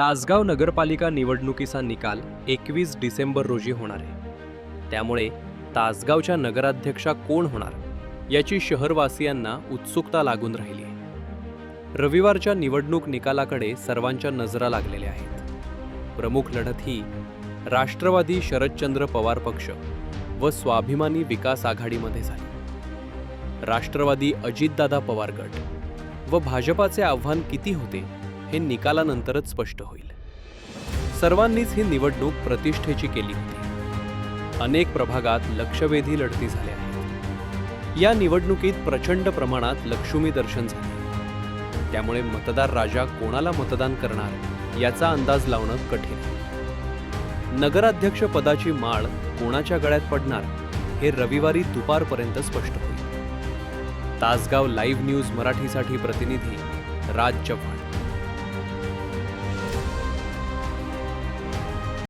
तासगाव नगरपालिका निवडणुकीचा निकाल 21 डिसेंबर रोजी होणार आहे. त्यामुळे तासगावच्या नगराध्यक्षा कोण होणार याची शहरवासियांना उत्सुकता लागून राहिली आहे. रविवारच्या निवडणूक निकालाकडे सर्वांच्या नजरा लागलेल्या आहेत. प्रमुख लढत ही राष्ट्रवादी शरदचंद्र पवार पक्ष व स्वाभिमानी विकास आघाडीमध्ये झाली. राष्ट्रवादी अजितदादा पवार गट व भाजपाचे आव्हान किती होते हे निकालानंतरच स्पष्ट होईल. सर्वांनीच ही निवडणूक प्रतिष्ठेची केली होती. अनेक प्रभागात लक्षवेधी लढती झाल्या आहेत. या निवडणुकीत प्रचंड प्रमाणात लक्ष्मी दर्शन झाले. त्यामुळे मतदार राजा कोणाला मतदान करणार याचा अंदाज लावणं कठीण आहे. नगराध्यक्ष पदाची माळ कोणाच्या गळ्यात पडणार हे रविवारी दुपारपर्यंत स्पष्ट होईल. तासगाव लाईव्ह न्यूज मराठीसाठी प्रतिनिधी राज चव्हाण.